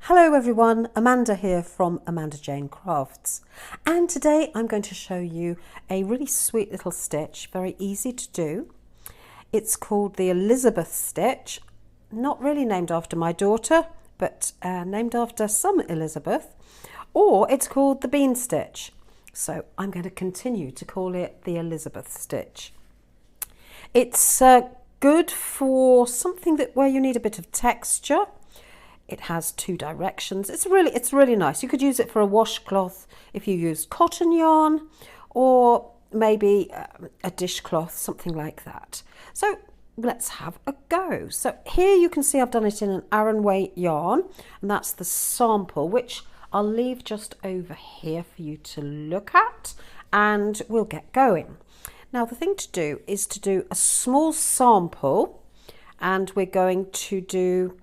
Hello everyone, Amanda here from Amanda Jane Crafts, and today I'm going to show you a really sweet little stitch, very easy to do. It's called the Elizabeth stitch, not really named after my daughter, but named after some Elizabeth, or it's called the bean stitch. So I'm going to continue to call it the Elizabeth stitch. It's good for something where you need a bit of texture. It has two directions. It's really nice. You could use it for a washcloth if you use cotton yarn, or maybe a dishcloth, something like that. So let's have a go. So here you can see I've done it in an Aran weight yarn, and that's the sample, which I'll leave just over here for you to look at, and we'll get going. Now the thing to do is to do a small sample, and we're going to do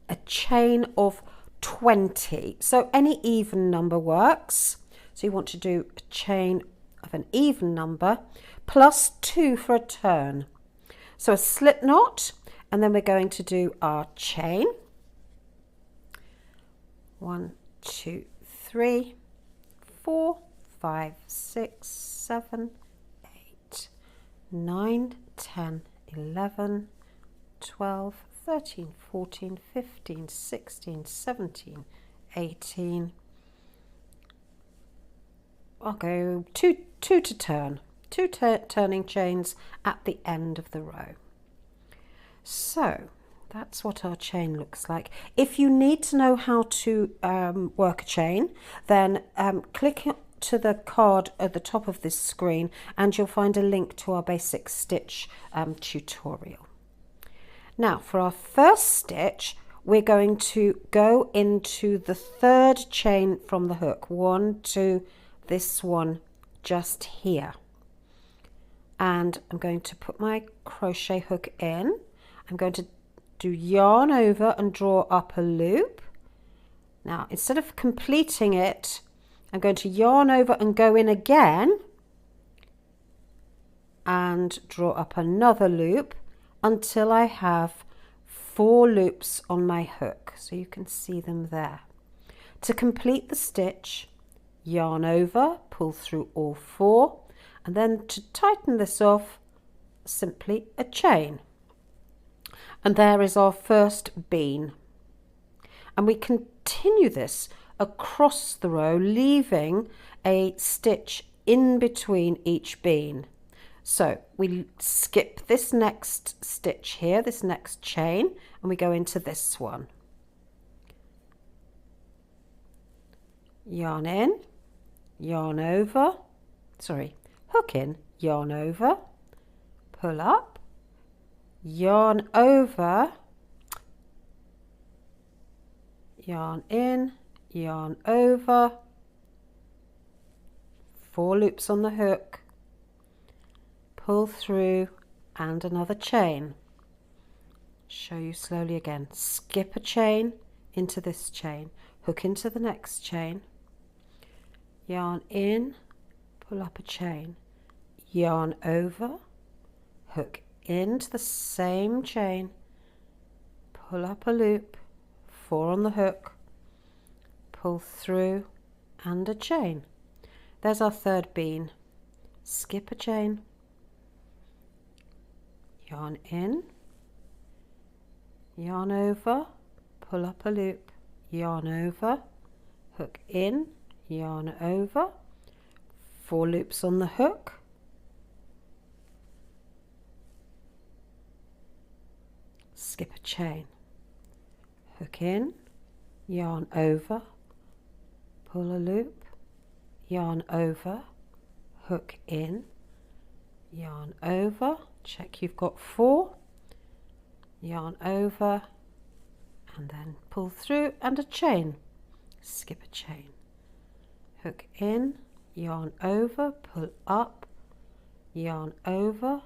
a chain of 20. So any even number works. So you want to do a chain of an even number plus 2 for a turn. So a slip knot, and then we're going to do our chain. 1, 2, 3, 4, 5, 6, 7, 8, 9, 10, 11, 12, 13, 14, 15, 16, 17, 18. I'll go two to turn, two turning chains at the end of the row. So that's what our chain looks like. If you need to know how to work a chain, then click to the card at the top of this screen and you'll find a link to our basic stitch tutorial. Now for our first stitch, we're going to go into the third chain from the hook, 1 to this one just here. And I'm going to put my crochet hook in. I'm going to do yarn over and draw up a loop. Now instead of completing it, I'm going to yarn over and go in again and draw up another loop until I have 4 loops on my hook, so you can see them there. To complete the stitch, yarn over, pull through all 4, and then to tighten this off, simply a chain. And there is our first bean. And we continue this across the row, leaving a stitch in between each bean. So we skip this next stitch here, this next chain, and we go into this one. Yarn in, yarn over, hook in, yarn over, pull up, yarn over, yarn in, yarn over, 4 loops on the hook, pull through and another chain. Show you slowly again. Skip a chain into this chain, hook into the next chain, yarn in, pull up a chain, yarn over, hook into the same chain, pull up a loop, 4 on the hook, pull through and a chain. There's our third bean. Skip a chain, yarn in, yarn over, pull up a loop, yarn over, hook in, yarn over, 4 loops on the hook, skip a chain, hook in, yarn over, pull a loop, yarn over, hook in, yarn over, check you've got 4, yarn over, and then pull through and a chain, skip a chain, hook in, yarn over, pull up, yarn over,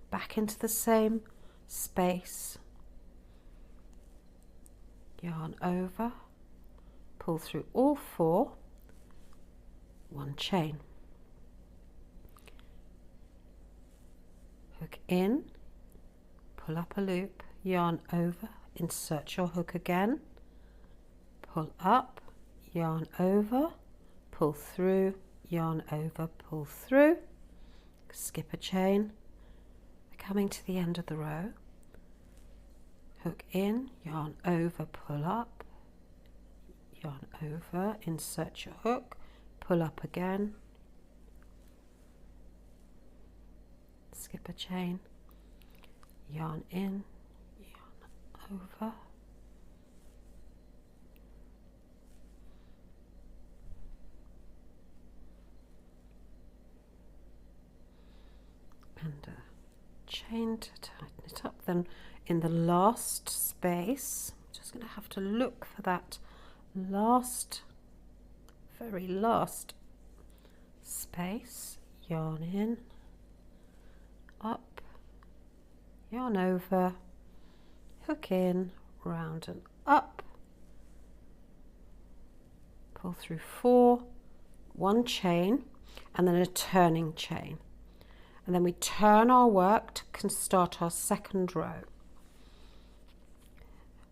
back into the same space, yarn over, pull through all 4, 1 chain, hook in, pull up a loop, yarn over, insert your hook again, pull up, yarn over, pull through, yarn over, pull through, skip a chain. We're coming to the end of the row. Hook in, yarn over, pull up, yarn over, insert your hook, pull up again, skip a chain, yarn in, yarn over, and a chain to tighten it up. Then in the last space, I'm just going to have to look for that very last space, yarn in, up, yarn over, hook in, round and up, pull through 4, 1 chain, and then a turning chain. And then we turn our work to start our second row.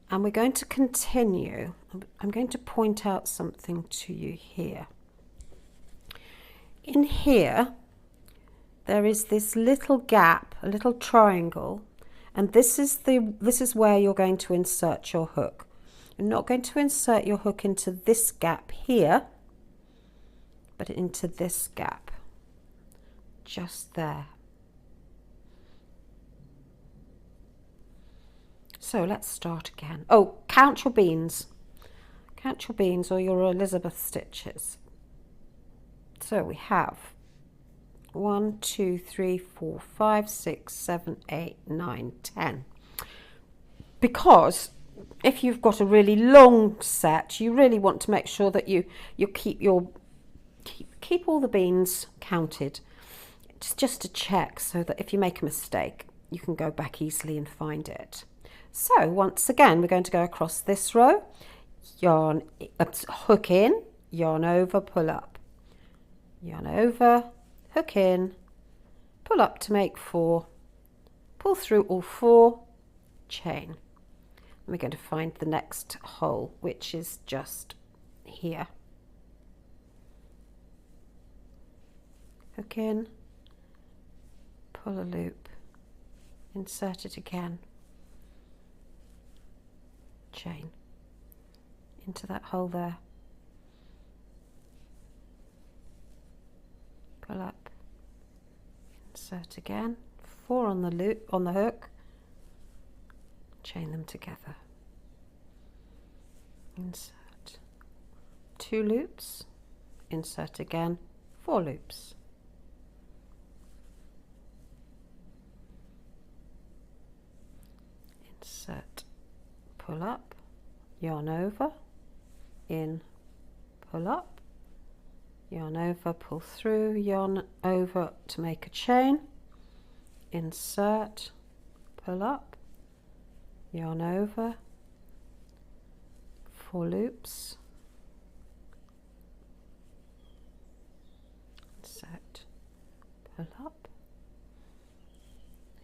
And we're going to continue. I'm going to point out something to you here. In here, there is this little gap, a little triangle, and this is where you're going to insert your hook. You're not going to insert your hook into this gap here, but into this gap. Just there. So let's start again. Oh, count your beans. Count your beans or your Elizabeth stitches. So we have 1, 2, 3, 4, 5, 6, 7, 8, 9, 10. Because if you've got a really long set, you really want to make sure that you keep all the beans counted. It's just to check so that if you make a mistake, you can go back easily and find it. So once again, we're going to go across this row, yarn, hook in, yarn over, pull up, yarn over, hook in, pull up to make 4, pull through all 4, chain. And we're going to find the next hole, which is just here. Hook in, pull a loop, insert it again, chain into that hole there, pull up, insert again, 4 on the loop on the hook, chain them together, insert 2 loops, insert again, 4 loops. Insert, pull up, yarn over, in, pull up, yarn over, pull through, yarn over to make a chain, insert, pull up, yarn over, 4 loops, insert, pull up,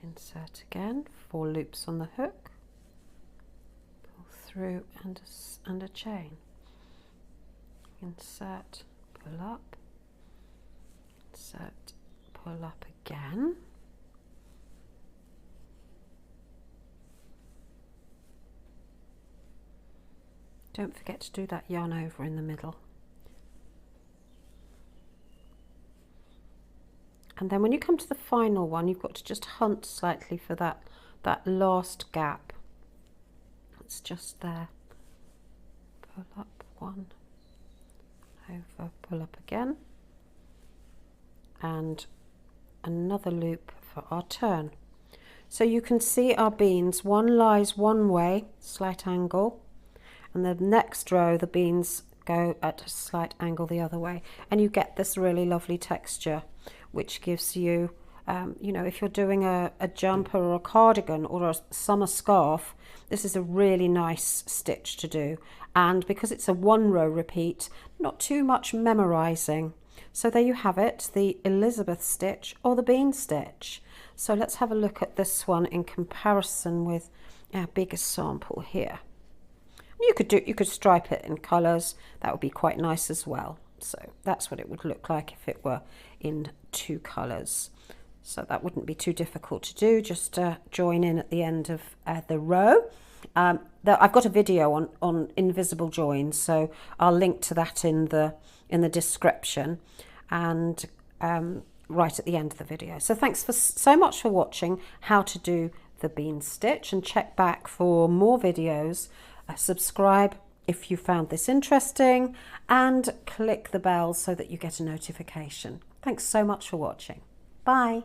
insert again, 4 loops on the hook, pull through and a chain, insert, pull up, insert, pull up again, don't forget to do that yarn over in the middle. And then when you come to the final one, you've got to just hunt slightly for that last gap. It's just there. Pull up 1, over, pull up again, and another loop for our turn. So you can see our beans, one lies one way, slight angle, and the next row the beans go at a slight angle the other way, and you get this really lovely texture, which gives you, you know, if you're doing a jumper or a cardigan or a summer scarf, this is a really nice stitch to do. And because it's a 1 row repeat, not too much memorizing. So there you have it, the Elizabeth stitch or the bean stitch. So let's have a look at this one in comparison with our biggest sample here. You could stripe it in colours. That would be quite nice as well. So that's what it would look like if it were in 2 colours. So that wouldn't be too difficult to do. Just join in at the end of the row. I've got a video on invisible joins, so I'll link to that in the description and right at the end of the video. So thanks so much for watching how to do the bean stitch, and check back for more videos. Subscribe if you found this interesting, and click the bell so that you get a notification. Thanks so much for watching. Bye.